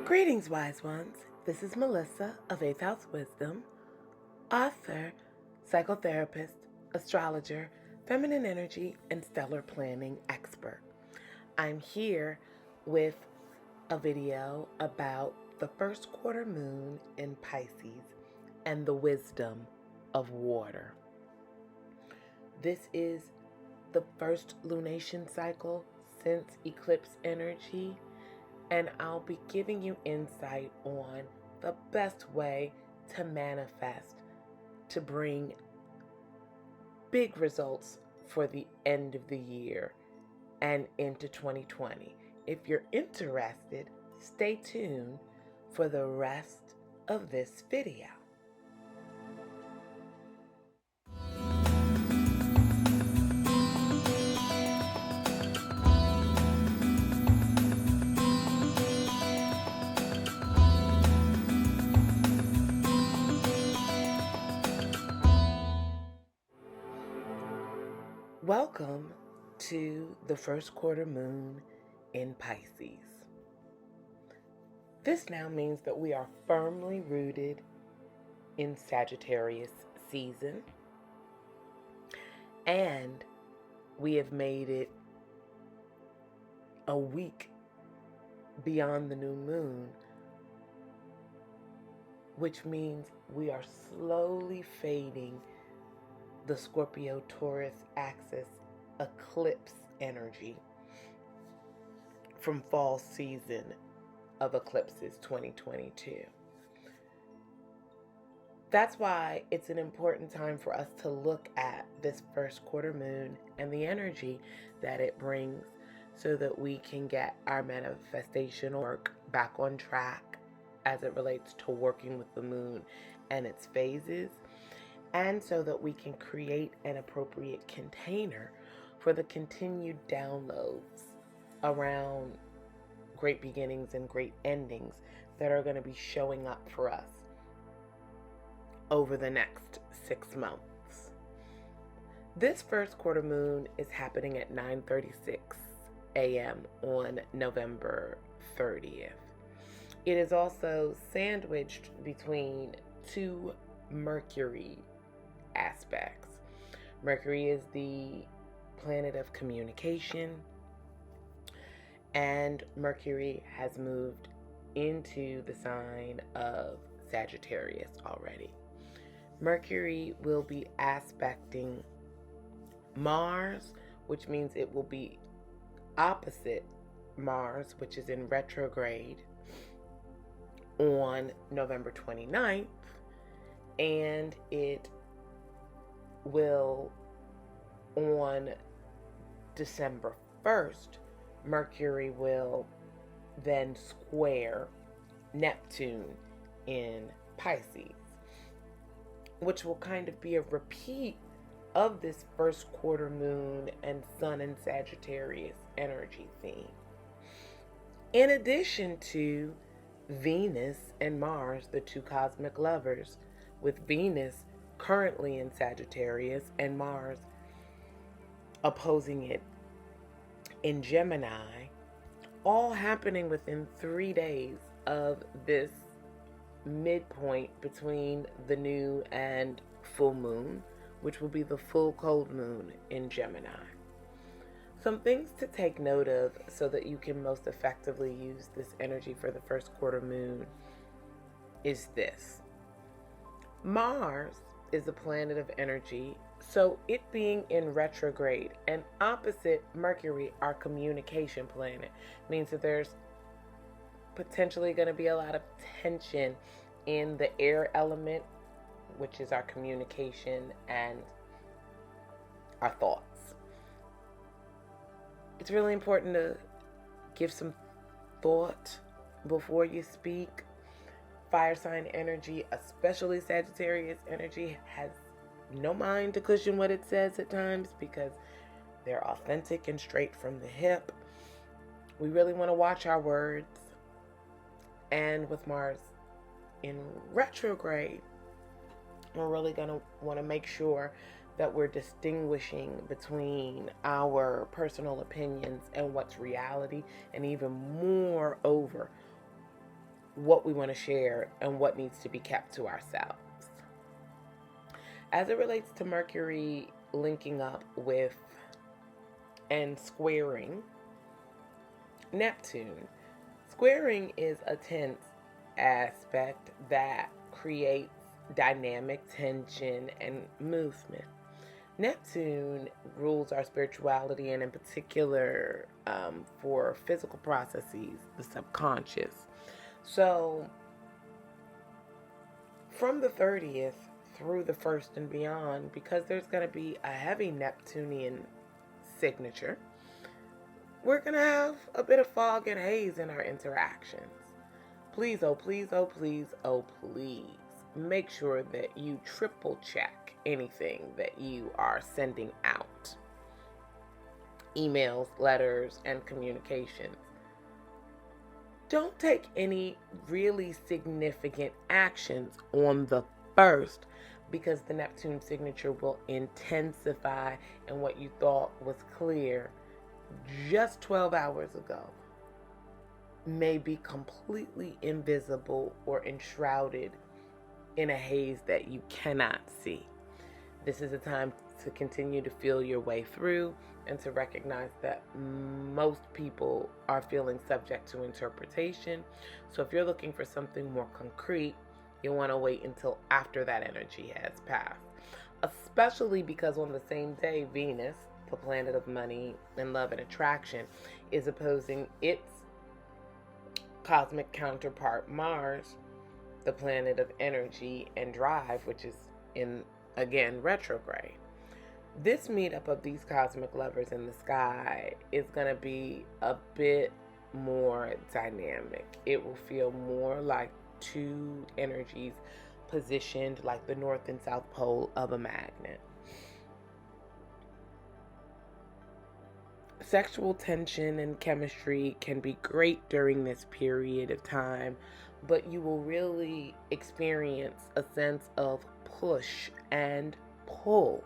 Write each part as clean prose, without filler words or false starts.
Greetings, wise ones. This is Melissa of 8th House Wisdom, author, psychotherapist, astrologer, feminine energy, and stellar planning expert. I'm here with a video about the first quarter moon in Pisces and the wisdom of water. This is the first lunation cycle since eclipse energy, and I'll be giving you insight on the best way to manifest to bring big results for the end of the year and into 2020. If you're interested, stay tuned for the rest of this video. Welcome to the first quarter moon in Pisces. This now means that we are firmly rooted in Sagittarius season, and we have made it a week beyond the new moon, which means we are slowly fading the Scorpio-Taurus axis eclipse energy from fall season of eclipses 2022. That's why it's an important time for us to look at this first quarter moon and the energy that it brings so that we can get our manifestation work back on track as it relates to working with the moon and its phases, and so that we can create an appropriate container for the continued downloads around great beginnings and great endings that are going to be showing up for us over the next 6 months. This first quarter moon is happening at 9:36 a.m. on November 30th. It is also sandwiched between two Mercury aspects. Mercury is the planet of communication, and Mercury has moved into the sign of Sagittarius already. Mercury will be aspecting Mars, which means it will be opposite Mars, which is in retrograde, on November 29th, and it will, on December 1st, Mercury will then square Neptune in Pisces, which will kind of be a repeat of this first quarter moon and Sun and Sagittarius energy theme. In addition to Venus and Mars, the two cosmic lovers, with Venus currently in Sagittarius and Mars opposing it in Gemini, all happening within 3 days of this midpoint between the new and full moon, which will be the full cold moon in Gemini. Some things to take note of so that you can most effectively use this energy for the first quarter moon is this. Mars is a planet of energy, so it being in retrograde and opposite Mercury, our communication planet, means that there's potentially going to be a lot of tension in the air element, which is our communication and our thoughts. It's really important to give some thought before you speak. Fire sign energy, especially Sagittarius energy, has no mind to cushion what it says at times because they're authentic and straight from the hip. We really want to watch our words. And with Mars in retrograde, we're really going to want to make sure that we're distinguishing between our personal opinions and what's reality, and even more over what we want to share and what needs to be kept to ourselves. As it relates to Mercury linking up with and squaring Neptune, squaring is a tense aspect that creates dynamic tension and movement. Neptune rules our spirituality, and in particular for physical processes, the subconscious. So from the 30th through the 1st and beyond, because there's going to be a heavy Neptunian signature, we're going to have a bit of fog and haze in our interactions. Please, oh please, oh please, oh please, make sure that you triple check anything that you are sending out. Emails, letters, and communications. Don't take any really significant actions on the 1st, because the Neptune signature will intensify, and what you thought was clear just 12 hours ago may be completely invisible or enshrouded in a haze that you cannot see. This is a time to continue to feel your way through and to recognize that most people are feeling subject to interpretation. So if you're looking for something more concrete, you'll want to wait until after that energy has passed. Especially because on the same day, Venus, the planet of money and love and attraction, is opposing its cosmic counterpart Mars, the planet of energy and drive, which is in, again, retrograde. This meetup of these cosmic lovers in the sky is going to be a bit more dynamic. It will feel more like two energies positioned like the north and south pole of a magnet. Sexual tension and chemistry can be great during this period of time, but you will really experience a sense of push and pull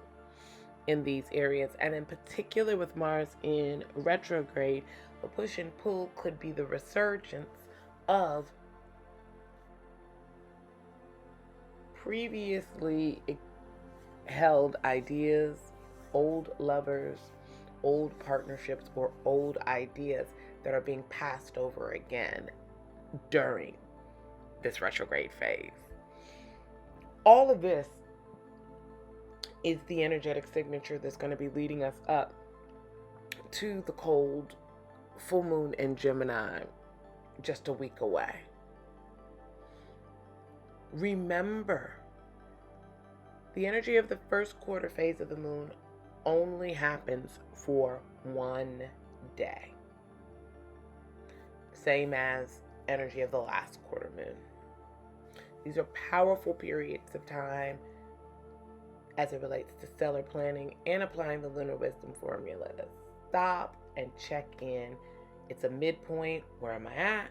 in these areas. And in particular with Mars in retrograde, the push and pull could be the resurgence of previously held ideas, old lovers, old partnerships, or old ideas that are being passed over again during this retrograde phase. All of this is the energetic signature that's going to be leading us up to the cold full moon in Gemini just a week away. Remember, the energy of the first quarter phase of the moon only happens for one day. Same as energy of the last quarter moon. These are powerful periods of time as it relates to stellar planning and applying the lunar wisdom formula to stop and check in. It's a midpoint. Where am I at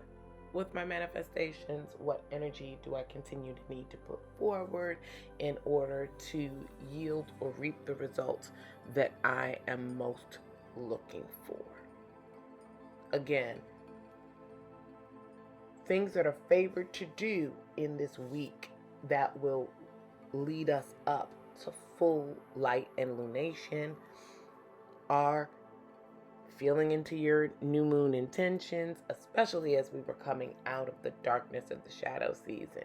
with my manifestations? What energy do I continue to need to put forward in order to yield or reap the results that I am most looking for? Again, things that are favored to do in this week that will lead us up to full light and lunation are feeling into your new moon intentions, especially as we were coming out of the darkness of the shadow season,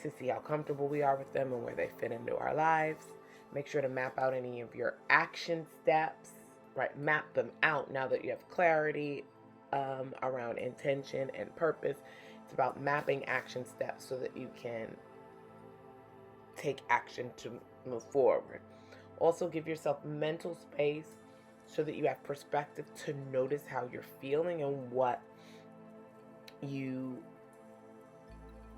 to see how comfortable we are with them and where they fit into our lives. Make sure to map out any of your action steps, right? Map them out now that you have clarity around intention and purpose. It's about mapping action steps so that you can take action to move forward. Also, give yourself mental space so that you have perspective to notice how you're feeling and what you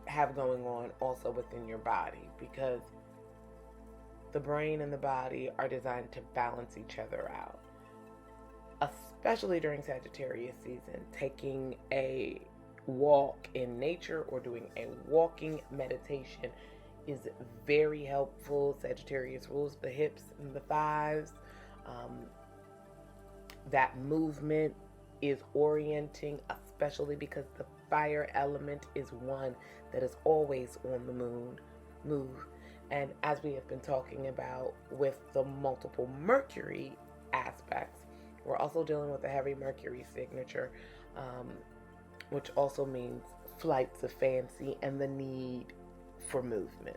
have going on also within your body, because the brain and the body are designed to balance each other out. Especially during Sagittarius season, taking a walk in nature or doing a walking meditation is very helpful. Sagittarius rules the hips and the thighs. That movement is orienting, especially because the fire element is one that is always on the move. And as we have been talking about with the multiple Mercury aspects, we're also dealing with a heavy Mercury signature, which also means flights of fancy and the need for movement.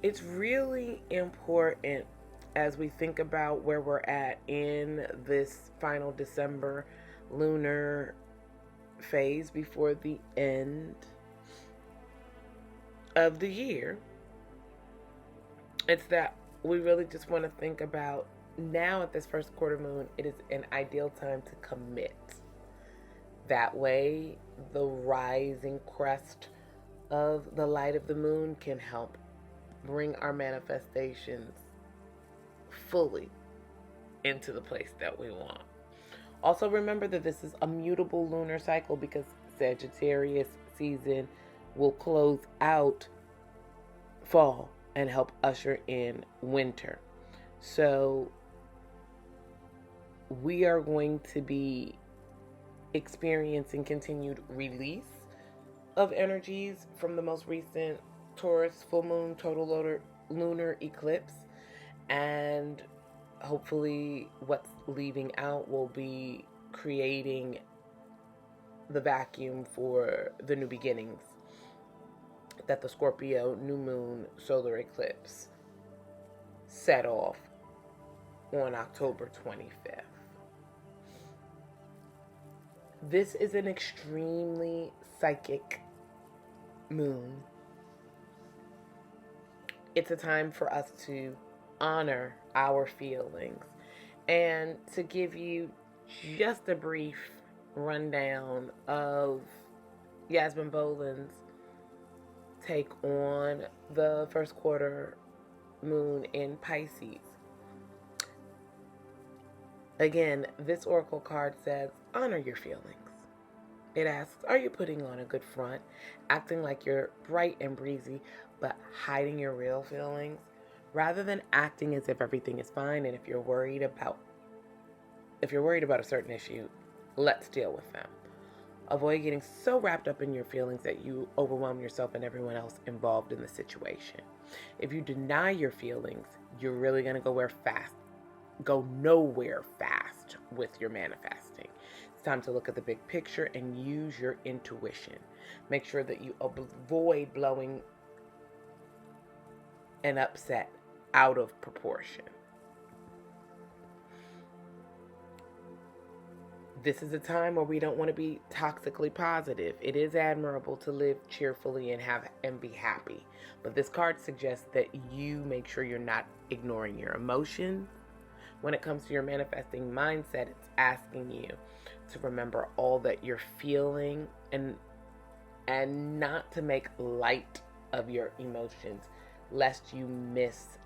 It's really important as we think about where we're at in this final December lunar phase before the end of the year. It's that we really just want to think about now at this first quarter moon, it is an ideal time to commit. That way, the rising crest of the light of the moon can help bring our manifestations fully into the place that we want. Also, remember that this is a mutable lunar cycle because Sagittarius season will close out fall and help usher in winter. So we are going to be experiencing continued release of energies from the most recent Taurus full moon total lunar eclipse, and hopefully what's leaving out will be creating the vacuum for the new beginnings that the Scorpio new moon solar eclipse set off on October 25th. This is an extremely psychic moon. It's a time for us to honor our feelings. And to give you just a brief rundown of Yasmin Boland's take on the first quarter moon in Pisces. Again, this oracle card says, honor your feelings. It asks, are you putting on a good front, acting like you're bright and breezy, but hiding your real feelings? Rather than acting as if everything is fine, and if you're worried about a certain issue, let's deal with them. Avoid getting so wrapped up in your feelings that you overwhelm yourself and everyone else involved in the situation. If you deny your feelings, you're really going to go nowhere fast with your manifesting. It's time to look at the big picture and use your intuition. Make sure that you avoid blowing an upset out of proportion. This is a time where we don't want to be toxically positive. It is admirable to live cheerfully and be happy. But this card suggests that you make sure you're not ignoring your emotions. When it comes to your manifesting mindset, it's asking you to remember all that you're feeling and not to make light of your emotions, lest you miss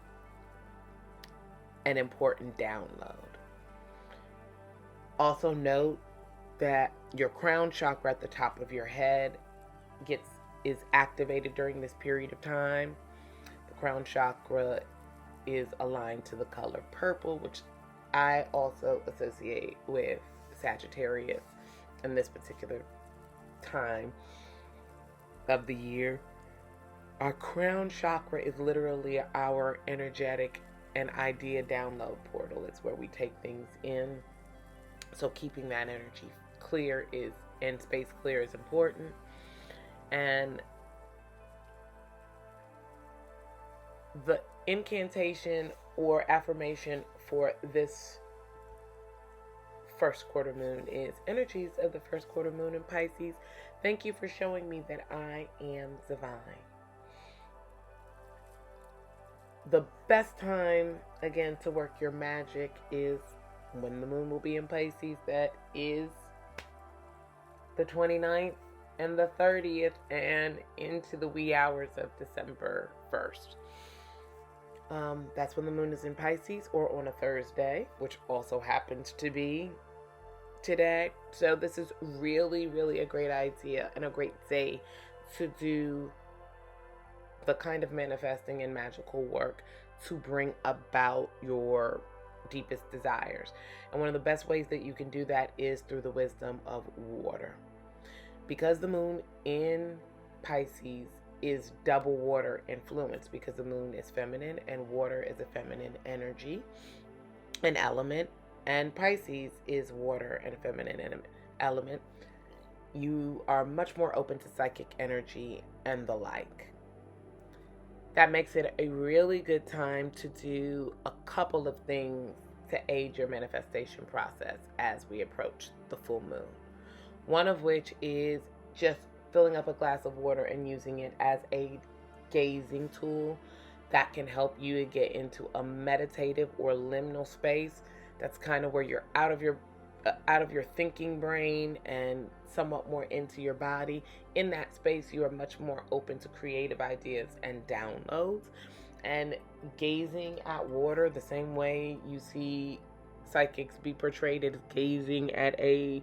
an important download. Also note that your crown chakra at the top of your head is activated during this period of time. The crown chakra is aligned to the color purple, which I also associate with Sagittarius in this particular time of the year. Our crown chakra is literally our energetic and idea download portal. It's where we take things in. So keeping that energy clear and space clear is important. And the incantation or affirmation for this first quarter moon is energies of the first quarter moon in Pisces. Thank you for showing me that I am divine. The best time, again, to work your magic is when the moon will be in Pisces. That is the 29th and the 30th and into the wee hours of December 1st. That's when the moon is in Pisces, or on a Thursday, which also happens to be today. So this is really, really a great idea and a great day to do the kind of manifesting and magical work to bring about your deepest desires. And one of the best ways that you can do that is through the wisdom of water. Because the moon in Pisces is double water influence, because the moon is feminine and water is a feminine energy, an element, and Pisces is water and a feminine element, you are much more open to psychic energy and the like. That makes it a really good time to do a couple of things to aid your manifestation process as we approach the full moon. One of which is just filling up a glass of water and using it as a gazing tool that can help you to get into a meditative or liminal space. That's kind of where you're out of your thinking brain and somewhat more into your body. In that space, you are much more open to creative ideas and downloads. And gazing at water, the same way you see psychics be portrayed as gazing at a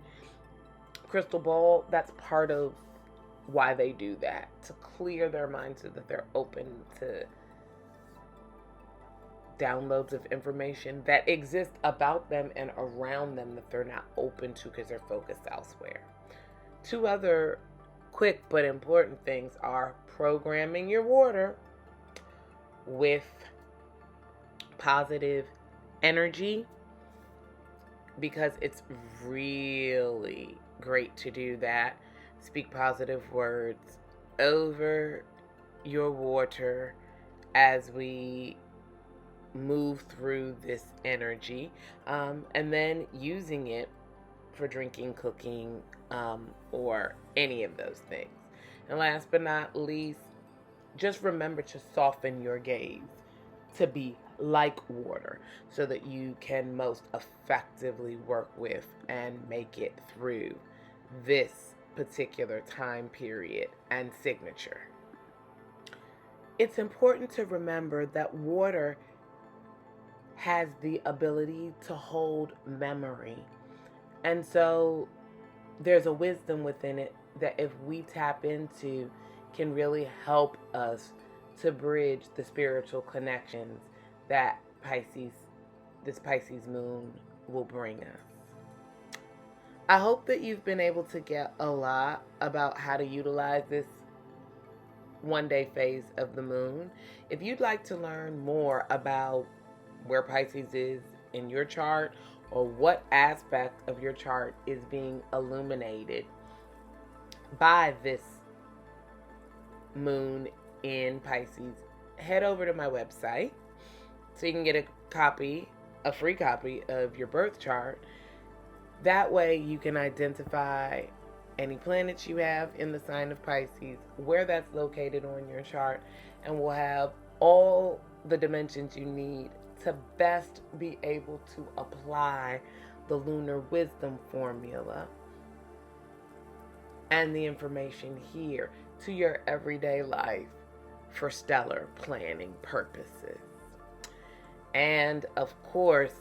crystal ball, that's part of why they do that, to clear their mind so that they're open to downloads of information that exist about them and around them that they're not open to because they're focused elsewhere. Two other quick but important things are programming your water with positive energy, because it's really great to do that. Speak positive words over your water as we move through this energy, and then using it for drinking, cooking, or any of those things. And last but not least, just remember to soften your gaze to be like water so that you can most effectively work with and make it through this particular time period and signature. It's important to remember that water has the ability to hold memory. And so there's a wisdom within it that if we tap into can really help us to bridge the spiritual connections that this Pisces moon will bring us. I hope that you've been able to get a lot about how to utilize this one-day phase of the moon. If you'd like to learn more about where Pisces is in your chart, or what aspect of your chart is being illuminated by this moon in Pisces, head over to my website so you can get a free copy of your birth chart. That way you can identify any planets you have in the sign of Pisces, where that's located on your chart, and we'll have all the dimensions you need to best be able to apply the lunar wisdom formula and the information here to your everyday life for stellar planning purposes. And of course,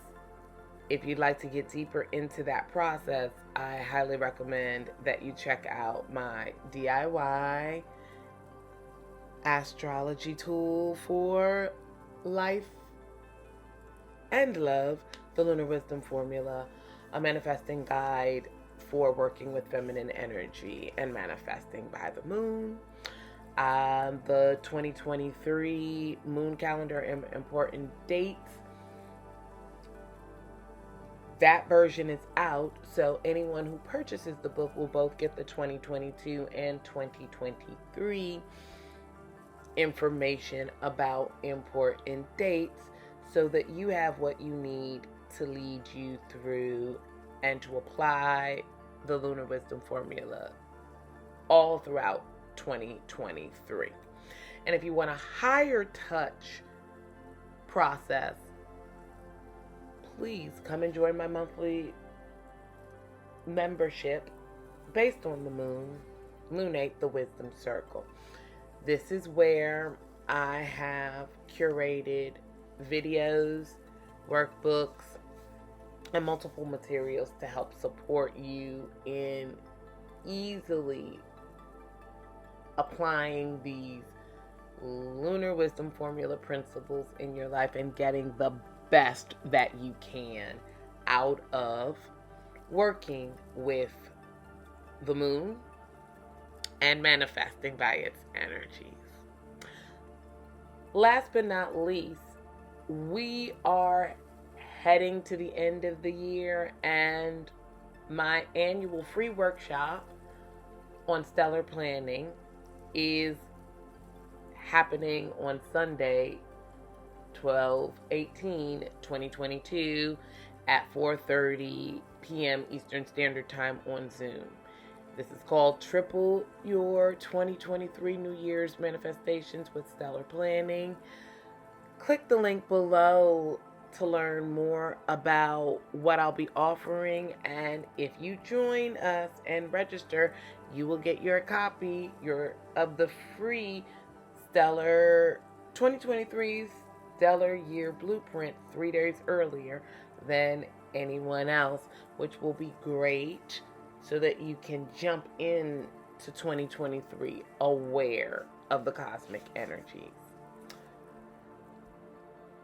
if you'd like to get deeper into that process, I highly recommend that you check out my DIY astrology tool for life and love, the Lunar Wisdom Formula, a manifesting guide for working with feminine energy and manifesting by the moon. The 2023 moon calendar and important dates. That version is out, so anyone who purchases the book will both get the 2022 and 2023 information about important dates, so that you have what you need to lead you through and to apply the Lunar Wisdom Formula all throughout 2023. And if you want a higher touch process, please come and join my monthly membership based on the moon, Lunate the Wisdom Circle. This is where I have curated videos, workbooks, and multiple materials to help support you in easily applying these lunar wisdom formula principles in your life and getting the best that you can out of working with the moon and manifesting by its energies. Last but not least, we are heading to the end of the year, and my annual free workshop on stellar planning is happening on Sunday, 12/18/2022 at 4:30 p.m. Eastern Standard Time on Zoom. This is called Triple Your 2023 New Year's Manifestations with Stellar Planning. Click the link below to learn more about what I'll be offering, and if you join us and register, you will get your copy of the free Stellar 2023 Stellar Year Blueprint 3 days earlier than anyone else, which will be great so that you can jump in to 2023 aware of the cosmic energies.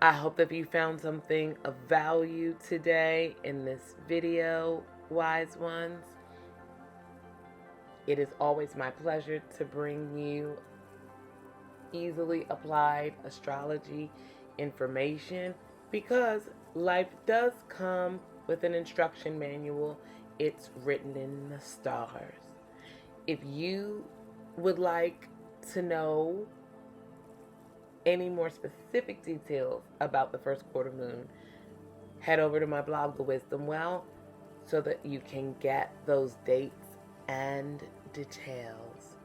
I hope that you found something of value today in this video, wise ones. It is always my pleasure to bring you easily applied astrology information, because life does come with an instruction manual. It's written in the stars. If you would like to know any more specific details about the first quarter moon, head over to my blog, The Wisdom Well, so that you can get those dates and details.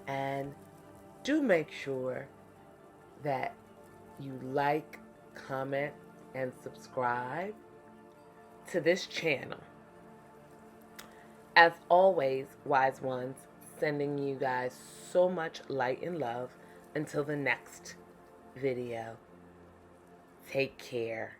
And do make sure that you like, comment, and subscribe to this channel. As always, wise ones, sending you guys so much light and love until the next video. Take care.